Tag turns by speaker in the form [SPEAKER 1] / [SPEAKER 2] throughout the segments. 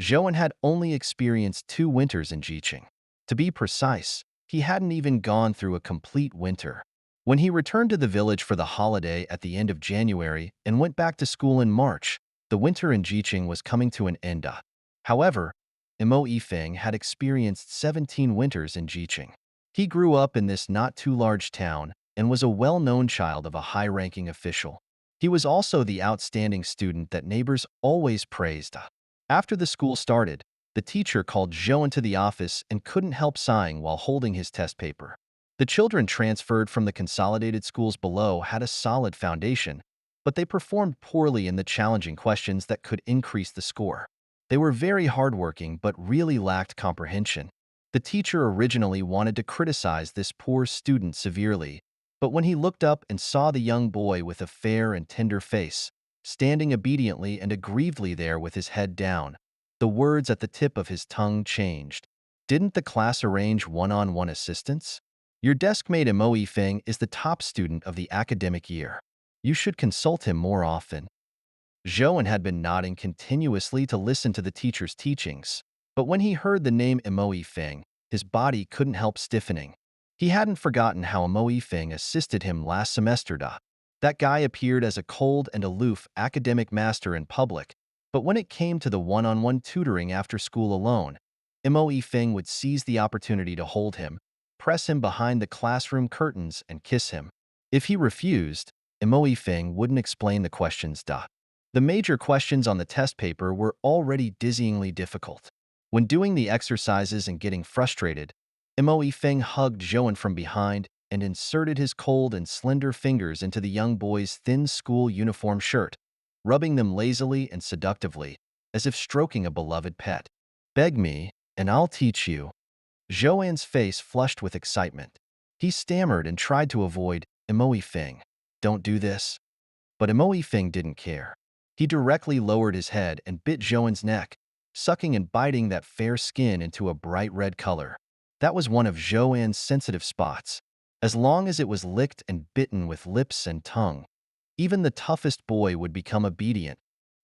[SPEAKER 1] Zhou had only experienced 2 winters in Jiqing. To be precise, he hadn't even gone through a complete winter. When he returned to the village for the holiday at the end of January and went back to school in March, the winter in Jiqing was coming to an end. However, Mo Yifeng had experienced 17 winters in Jiqing. He grew up in this not-too-large town and was a well-known child of a high-ranking official. He was also the outstanding student that neighbors always praised. After the school started, the teacher called Zhou into the office and couldn't help sighing while holding his test paper. The children transferred from the consolidated schools below had a solid foundation, but they performed poorly in the challenging questions that could increase the score. They were very hardworking but really lacked comprehension. The teacher originally wanted to criticize this poor student severely, but when he looked up and saw the young boy with a fair and tender face, standing obediently and aggrievedly there with his head down, the words at the tip of his tongue changed. Didn't the class arrange one-on-one assistance? Your deskmate Mo Yifeng is the top student of the academic year. You should consult him more often. Zhou had been nodding continuously to listen to the teacher's teachings, but when he heard the name Mo Yifeng, his body couldn't help stiffening. He hadn't forgotten how Mo Yifeng assisted him last semester. That guy appeared as a cold and aloof academic master in public, but when it came to the one-on-one tutoring after school alone, Mo Yifeng would seize the opportunity to hold him, press him behind the classroom curtains, and kiss him. If he refused, Mo Yifeng wouldn't explain the questions. The major questions on the test paper were already dizzyingly difficult. When doing the exercises and getting frustrated, Mo Yifeng hugged Zhou from behind and inserted his cold and slender fingers into the young boy's thin school uniform shirt, rubbing them lazily and seductively, as if stroking a beloved pet. "Beg me, and I'll teach you." Zhou face flushed with excitement. He stammered and tried to avoid Mo Yifeng. "Don't do this." But Mo Yifeng didn't care. He directly lowered his head and bit Zhou's neck, sucking and biting that fair skin into a bright red color. That was one of Zhou's sensitive spots. As long as it was licked and bitten with lips and tongue, even the toughest boy would become obedient.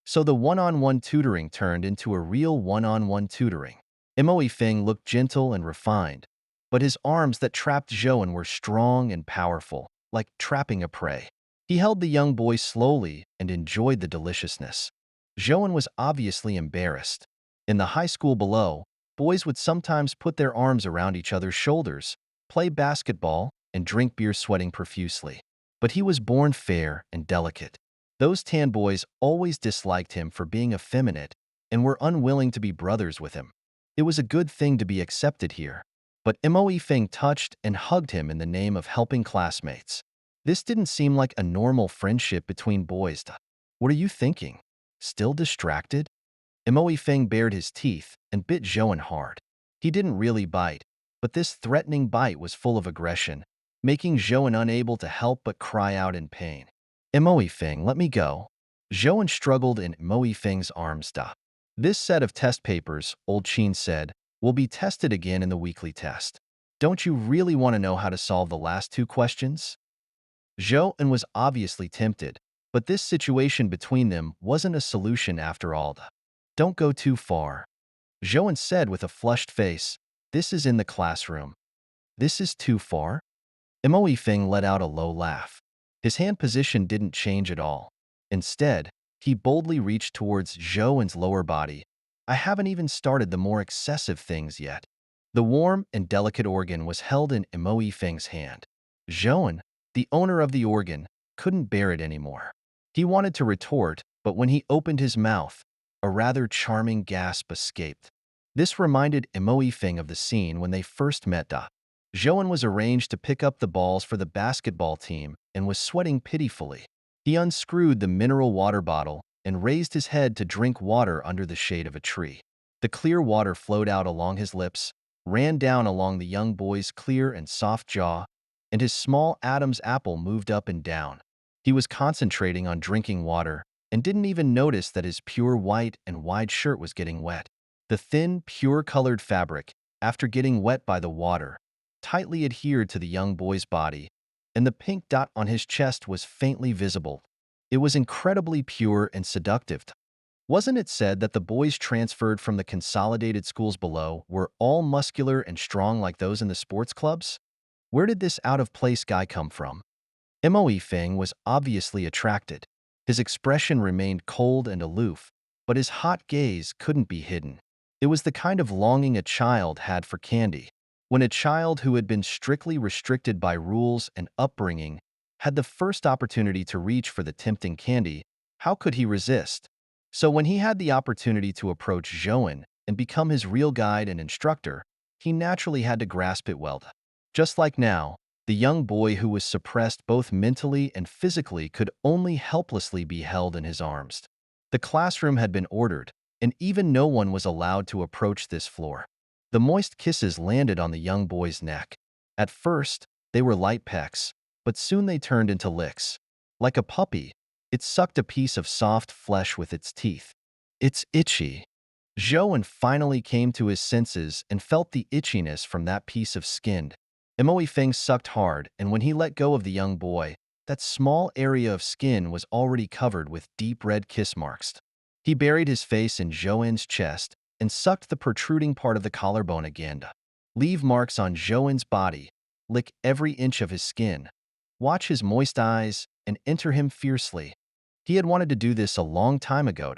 [SPEAKER 1] So the one-on-one tutoring turned into a real one-on-one tutoring. Mo Yifeng looked gentle and refined, but his arms that trapped Zhou were strong and powerful, like trapping a prey. He held the young boy slowly and enjoyed the deliciousness. Zhou was obviously embarrassed. In the high school below, boys would sometimes put their arms around each other's shoulders, play basketball, and drink beer sweating profusely. But he was born fair and delicate. Those tan boys always disliked him for being effeminate and were unwilling to be brothers with him. It was a good thing to be accepted here. But Mo Yifeng touched and hugged him in the name of helping classmates. This didn't seem like a normal friendship between boys. "What are you thinking? Still distracted?" Mo Yifeng bared his teeth and bit Zhou hard. He didn't really bite, but this threatening bite was full of aggression, making Zhou unable to help but cry out in pain. "Mo Yifeng, let me go." Zhou struggled in Mo Yifeng's arms. "This set of test papers," Old Qin said, "will be tested again in the weekly test. Don't you really want to know how to solve the last 2 questions?" Zhou was obviously tempted, but this situation between them wasn't a solution after all. "Don't go too far," Zhou said with a flushed face. "This is in the classroom." "This is too far?" Mo Yifeng let out a low laugh. His hand position didn't change at all. Instead, he boldly reached towards Zhou's lower body. "I haven't even started the more excessive things yet." The warm and delicate organ was held in Mo Yifeng's hand. Zhou, the owner of the organ, couldn't bear it anymore. He wanted to retort, but when he opened his mouth, a rather charming gasp escaped. This reminded Mo Yifeng of the scene when they first met. Zhou was arranged to pick up the balls for the basketball team and was sweating pitifully. He unscrewed the mineral water bottle and raised his head to drink water under the shade of a tree. The clear water flowed out along his lips, ran down along the young boy's clear and soft jaw, and his small Adam's apple moved up and down. He was concentrating on drinking water and didn't even notice that his pure white and wide shirt was getting wet. The thin, pure-colored fabric, after getting wet by the water, tightly adhered to the young boy's body, and the pink dot on his chest was faintly visible. It was incredibly pure and seductive. Wasn't it said that the boys transferred from the consolidated schools below were all muscular and strong like those in the sports clubs? Where did this out-of-place guy come from? Moe Feng was obviously attracted. His expression remained cold and aloof, but his hot gaze couldn't be hidden. It was the kind of longing a child had for candy. When a child who had been strictly restricted by rules and upbringing had the first opportunity to reach for the tempting candy, how could he resist? So when he had the opportunity to approach Zhouan and become his real guide and instructor, he naturally had to grasp it well. Just like now, the young boy who was suppressed both mentally and physically could only helplessly be held in his arms. The classroom had been ordered, and even no one was allowed to approach this floor. The moist kisses landed on the young boy's neck. At first, they were light pecks, but soon they turned into licks. Like a puppy, it sucked a piece of soft flesh with its teeth. It's itchy. Zhouan finally came to his senses and felt the itchiness from that piece of skin. Moe Feng sucked hard, and when he let go of the young boy, that small area of skin was already covered with deep red kiss marks. He buried his face in Zhouan's chest and sucked the protruding part of the collarbone again. Leave marks on Zhouan's body, lick every inch of his skin, watch his moist eyes, and enter him fiercely. He had wanted to do this a long time ago.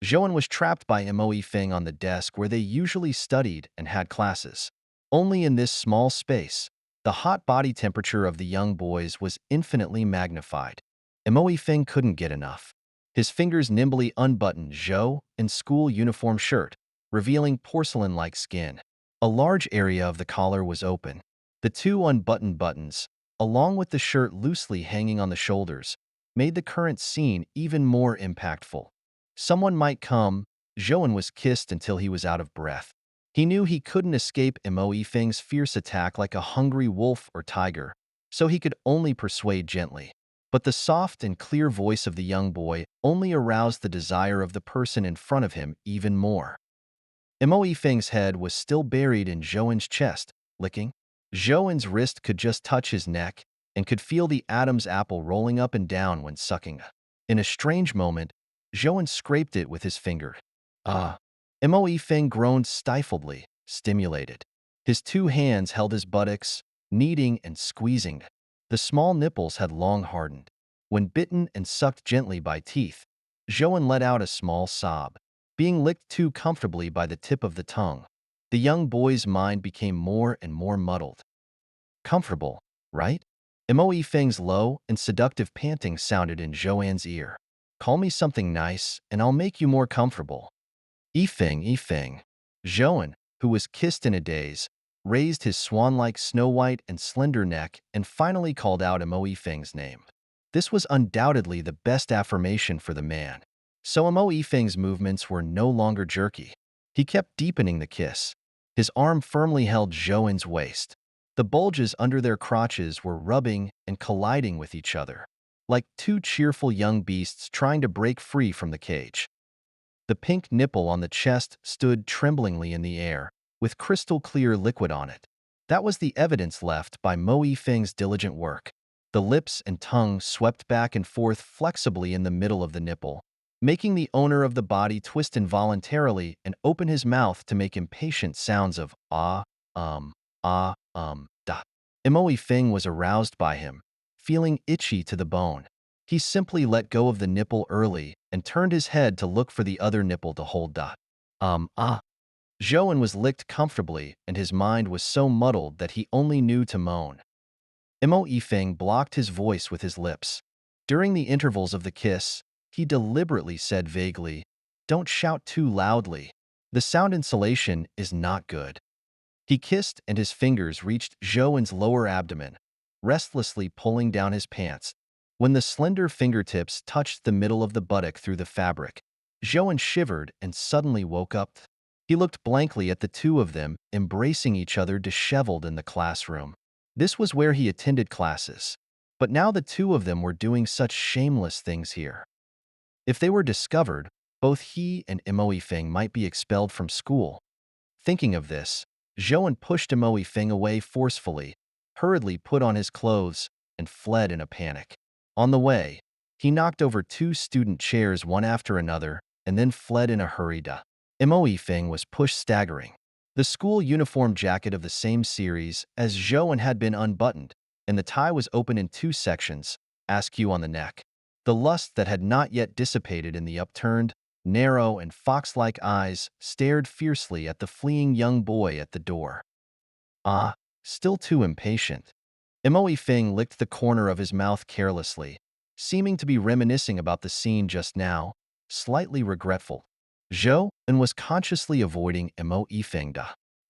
[SPEAKER 1] Zhouan was trapped by Moe Feng on the desk where they usually studied and had classes. Only in this small space, the hot body temperature of the young boys was infinitely magnified. Moe Feng couldn't get enough. His fingers nimbly unbuttoned Zhouan's school uniform shirt, revealing porcelain-like skin. A large area of the collar was open. The two unbuttoned buttons, along with the shirt loosely hanging on the shoulders, made the current scene even more impactful. Someone might come. Zhouan was kissed until he was out of breath. He knew he couldn't escape Moe Feng's fierce attack like a hungry wolf or tiger, so he could only persuade gently. But the soft and clear voice of the young boy only aroused the desire of the person in front of him even more. Moe Feng's head was still buried in Zhouan's chest, licking. Zhouan's wrist could just touch his neck and could feel the Adam's apple rolling up and down when sucking. In a strange moment, Zhouan scraped it with his finger. Ah! Moe Feng groaned stifledly, stimulated. His two hands held his buttocks, kneading and squeezing. The small nipples had long hardened. When bitten and sucked gently by teeth, Zhouan let out a small sob, being licked too comfortably by the tip of the tongue. The young boy's mind became more and more muddled. Comfortable, right? Moe Feng's low and seductive panting sounded in Zhouan's ear. Call me something nice, and I'll make you more comfortable. Yifeng. Zhouan, who was kissed in a daze, raised his swan-like snow-white and slender neck and finally called out Moe Feng's name. This was undoubtedly the best affirmation for the man. So Moe Feng's movements were no longer jerky. He kept deepening the kiss. His arm firmly held Zhouan's waist. The bulges under their crotches were rubbing and colliding with each other, like two cheerful young beasts trying to break free from the cage. The pink nipple on the chest stood tremblingly in the air, with crystal-clear liquid on it. That was the evidence left by Moe Feng's diligent work. The lips and tongue swept back and forth flexibly in the middle of the nipple, making the owner of the body twist involuntarily and open his mouth to make impatient sounds of da. Moe Feng was aroused by him, feeling itchy to the bone. He simply let go of the nipple early and turned his head to look for the other nipple to hold. Zhouan was licked comfortably, and his mind was so muddled that he only knew to moan. Moe Feng blocked his voice with his lips. During the intervals of the kiss, he deliberately said vaguely, "Don't shout too loudly. The sound insulation is not good." He kissed and his fingers reached Zhouan's lower abdomen, restlessly pulling down his pants. When the slender fingertips touched the middle of the buttock through the fabric, Zhouan shivered and suddenly woke up. He looked blankly at the two of them, embracing each other disheveled in the classroom. This was where he attended classes, but now the two of them were doing such shameless things here. If they were discovered, both he and Moe Feng might be expelled from school. Thinking of this, Zhouan pushed Moe Feng away forcefully, hurriedly put on his clothes, and fled in a panic. On the way, he knocked over two student chairs one after another, and then fled in a hurry. Mo Yifeng was pushed staggering. The school uniform jacket of the same series as Zhou had been unbuttoned, and the tie was open in two sections, askew on the neck. The lust that had not yet dissipated in the upturned, narrow, and fox-like eyes stared fiercely at the fleeing young boy at the door. Ah, still too impatient. Mo Yifeng licked the corner of his mouth carelessly, seeming to be reminiscing about the scene just now, slightly regretful. Zhou was consciously avoiding Mo Yifeng.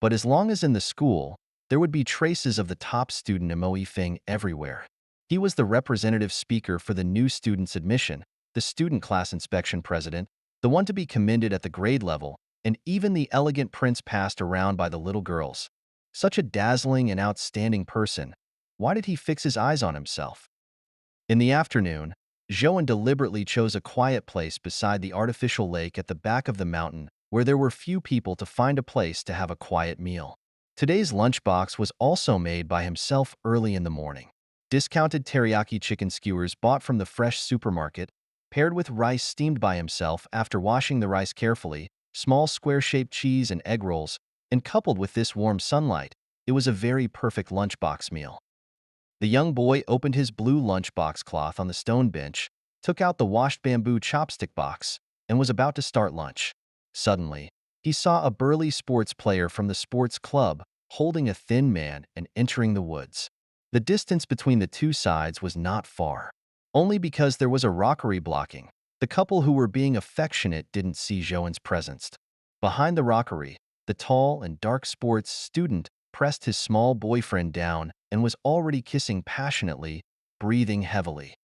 [SPEAKER 1] But as long as in the school, there would be traces of the top student Mo Yifeng everywhere. He was the representative speaker for the new students' admission, the student class inspection president, the one to be commended at the grade level, and even the elegant prince passed around by the little girls. Such a dazzling and outstanding person. Why did he fix his eyes on himself? In the afternoon, Zhou deliberately chose a quiet place beside the artificial lake at the back of the mountain where there were few people to find a place to have a quiet meal. Today's lunchbox was also made by himself early in the morning. Discounted teriyaki chicken skewers bought from the fresh supermarket, paired with rice steamed by himself after washing the rice carefully, small square-shaped cheese and egg rolls, and coupled with this warm sunlight, it was a very perfect lunchbox meal. The young boy opened his blue lunchbox cloth on the stone bench, took out the washed bamboo chopstick box, and was about to start lunch. Suddenly, he saw a burly sports player from the sports club holding a thin man and entering the woods. The distance between the two sides was not far. Only because there was a rockery blocking, the couple who were being affectionate didn't see Zhou's presence. Behind the rockery, the tall and dark sports student pressed his small boyfriend down and was already kissing passionately, breathing heavily.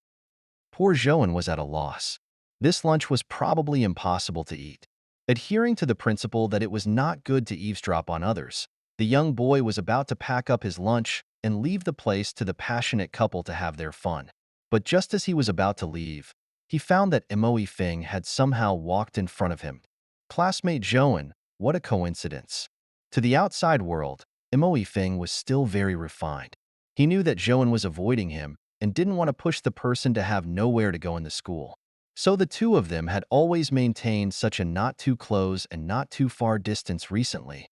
[SPEAKER 1] Poor Zhou was at a loss. This lunch was probably impossible to eat. Adhering to the principle that it was not good to eavesdrop on others, the young boy was about to pack up his lunch and leave the place to the passionate couple to have their fun. But just as he was about to leave, he found that Mo Yifeng had somehow walked in front of him. Classmate Zhou, what a coincidence. To the outside world, Mo Yifeng was still very refined. He knew that Zhou was avoiding him and didn't want to push the person to have nowhere to go in the school. So the two of them had always maintained such a not too close and not too far distance recently.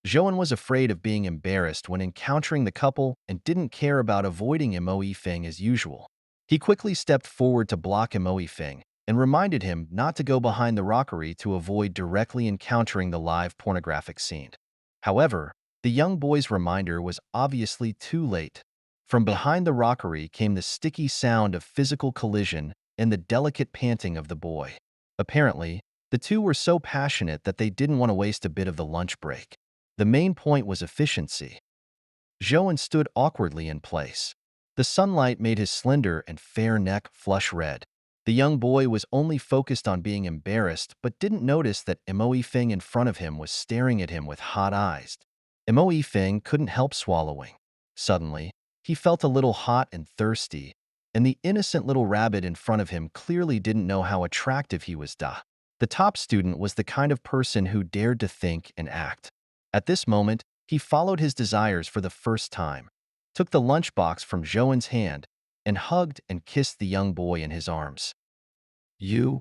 [SPEAKER 1] Zhou was afraid of being embarrassed when encountering the couple and didn't care about avoiding Mo Yifeng as usual. He quickly stepped forward to block Mo Yifeng and reminded him not to go behind the rockery to avoid directly encountering the live pornographic scene. However, the young boy's reminder was obviously too late. From behind the rockery came the sticky sound of physical collision and the delicate panting of the boy. Apparently, the two were so passionate that they didn't want to waste a bit of the lunch break. The main point was efficiency. Zhou stood awkwardly in place. The sunlight made his slender and fair neck flush red. The young boy was only focused on being embarrassed but didn't notice that Mo Yifeng in front of him was staring at him with hot eyes. Mo Yifeng couldn't help swallowing. Suddenly, he felt a little hot and thirsty, and the innocent little rabbit in front of him clearly didn't know how attractive he was. The top student was the kind of person who dared to think and act. At this moment, he followed his desires for the first time, took the lunchbox from Zhou's hand, and hugged and kissed the young boy in his arms. You?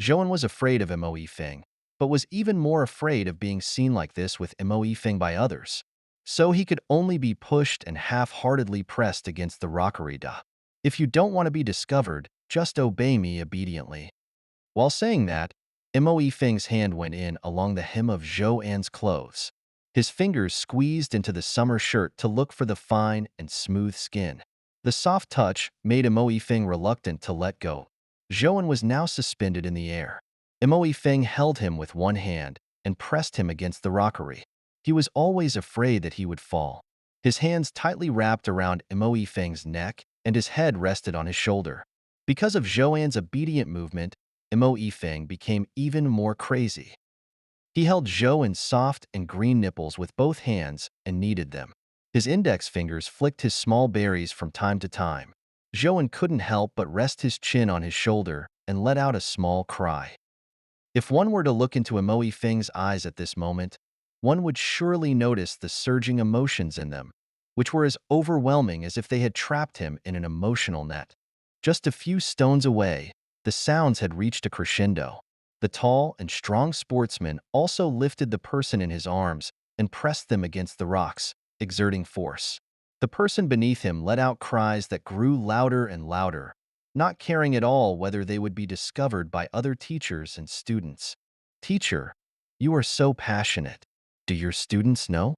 [SPEAKER 1] Zhou was afraid of Mo Yifeng, but was even more afraid of being seen like this with Mo Yifeng by others. So he could only be pushed and half-heartedly pressed against the rockery. If you don't want to be discovered, just obey me obediently. While saying that, Mo Yifeng's hand went in along the hem of Zhou's clothes. His fingers squeezed into the summer shirt to look for the fine and smooth skin. The soft touch made Mo Yifeng reluctant to let go. Zhou was now suspended in the air. Mo Yifeng held him with one hand and pressed him against the rockery. He was always afraid that he would fall. His hands tightly wrapped around Mo Yifeng's neck and his head rested on his shoulder. Because of Zhou's obedient movement, Mo Yifeng became even more crazy. He held Zhou's soft and green nipples with both hands and kneaded them. His index fingers flicked his small berries from time to time. Zhou couldn't help but rest his chin on his shoulder and let out a small cry. If one were to look into Mo Yifeng's eyes at this moment, one would surely notice the surging emotions in them, which were as overwhelming as if they had trapped him in an emotional net. Just a few stones away, the sounds had reached a crescendo. The tall and strong sportsman also lifted the person in his arms and pressed them against the rocks, exerting force. The person beneath him let out cries that grew louder and louder, not caring at all whether they would be discovered by other teachers and students. "Teacher, you are so passionate. Do your students know?"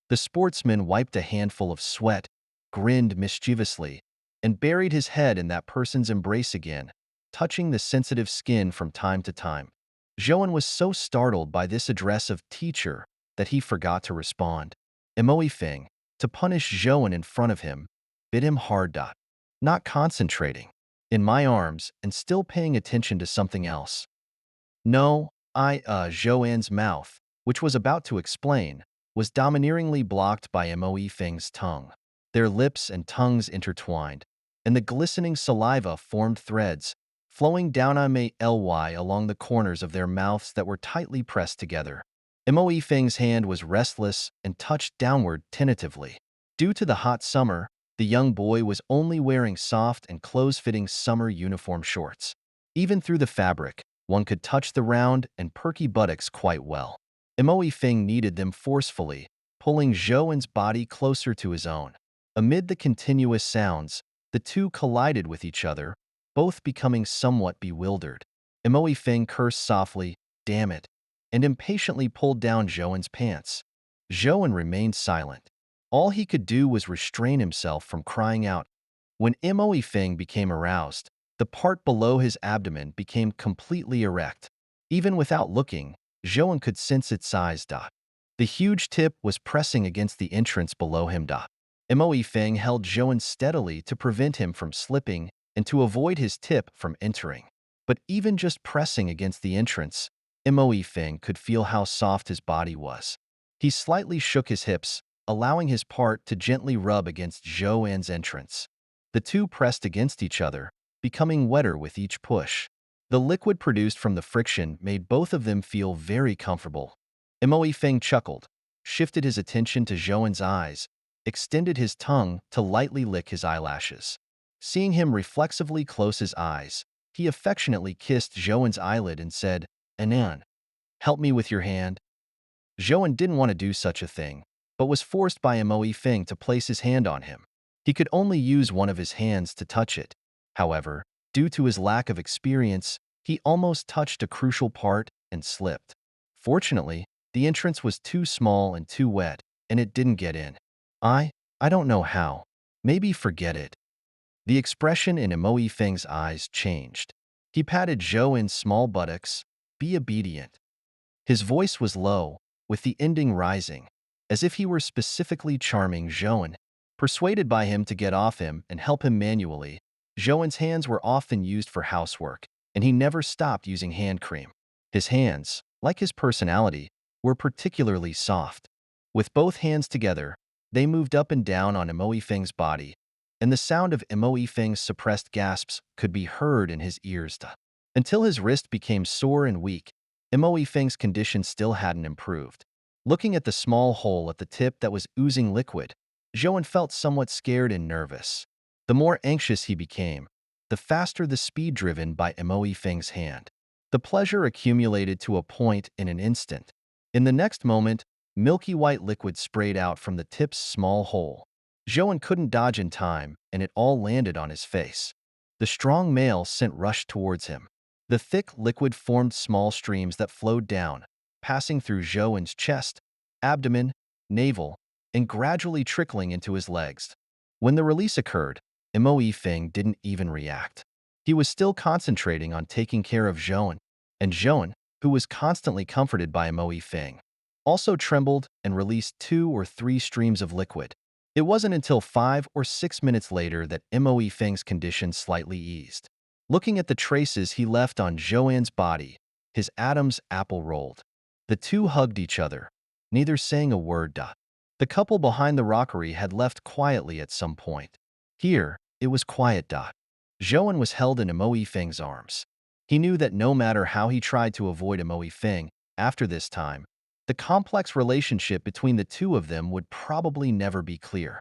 [SPEAKER 1] The sportsman wiped a handful of sweat, grinned mischievously, and buried his head in that person's embrace again, touching the sensitive skin from time to time. Zhouan was so startled by this address of teacher that he forgot to respond. Emoe Feng, to punish Zhouan in front of him, bit him hard. Not concentrating. In my arms and still paying attention to something else. No, Zhouan's mouth, which was about to explain, was domineeringly blocked by Emoe Feng's tongue. Their lips and tongues intertwined, and the glistening saliva formed threads, flowing down ly along the corners of their mouths that were tightly pressed together. Emoe Feng's hand was restless and touched downward tentatively. Due to the hot summer, the young boy was only wearing soft and close-fitting summer uniform shorts. Even through the fabric, one could touch the round and perky buttocks quite well. Emoe Feng kneaded them forcefully, pulling Zhouan's body closer to his own. Amid the continuous sounds, the two collided with each other, both becoming somewhat bewildered. Emoe Feng cursed softly, "Damn it," and impatiently pulled down Zhouan's pants. Zhouan remained silent. All he could do was restrain himself from crying out. When Emoe Feng became aroused, the part below his abdomen became completely erect. Even without looking, Zhouan could sense its size. The huge tip was pressing against the entrance below him. Emoe Feng held Zhouan steadily to prevent him from slipping and to avoid his tip from entering. But even just pressing against the entrance, Emoe Feng could feel how soft his body was. He slightly shook his hips, allowing his part to gently rub against Zhouan's entrance. The two pressed against each other, becoming wetter with each push. The liquid produced from the friction made both of them feel very comfortable. Emoe Feng chuckled, shifted his attention to Zhouan's eyes, extended his tongue to lightly lick his eyelashes. Seeing him reflexively close his eyes, he affectionately kissed Zhouan's eyelid and said, "Anan, help me with your hand." Zhouan didn't want to do such a thing, but was forced by Emoe Feng to place his hand on him. He could only use one of his hands to touch it. However, due to his lack of experience, he almost touched a crucial part and slipped. Fortunately, the entrance was too small and too wet, and it didn't get in. I don't know how. Maybe forget it." The expression in Emoe Feng's eyes changed. He patted Zhouan's small buttocks. "Be obedient." His voice was low, with the ending rising, as if he were specifically charming Zhouan. Persuaded by him to get off him and help him manually, Zhouan's hands were often used for housework, and he never stopped using hand cream. His hands, like his personality, were particularly soft. With both hands together, they moved up and down on Emoe Feng's body, and the sound of Emoe Feng's suppressed gasps could be heard in his ears. Until his wrist became sore and weak, Emoe Feng's condition still hadn't improved. Looking at the small hole at the tip that was oozing liquid, Zhouan felt somewhat scared and nervous. The more anxious he became, the faster the speed driven by Emoe Feng's hand. The pleasure accumulated to a point in an instant. In the next moment, milky white liquid sprayed out from the tip's small hole. Zhouan couldn't dodge in time, and it all landed on his face. The strong male scent rushed towards him. The thick liquid formed small streams that flowed down, passing through Zhouan's chest, abdomen, navel, and gradually trickling into his legs. When the release occurred, Emoe Feng didn't even react. He was still concentrating on taking care of Zhouan, and Zhouan, who was constantly comforted by Emoe Feng, also trembled and released 2 or 3 streams of liquid. It wasn't until 5 or 6 minutes later that Emoe Feng's condition slightly eased. Looking at the traces he left on Zhouan's body, his Adam's apple rolled. The two hugged each other, neither saying a word. The couple behind the rockery had left quietly at some point. Here, it was quiet. Zhouan was held in Emoe Feng's arms. He knew that no matter how he tried to avoid Emoe Feng, after this time, the complex relationship between the two of them would probably never be clear.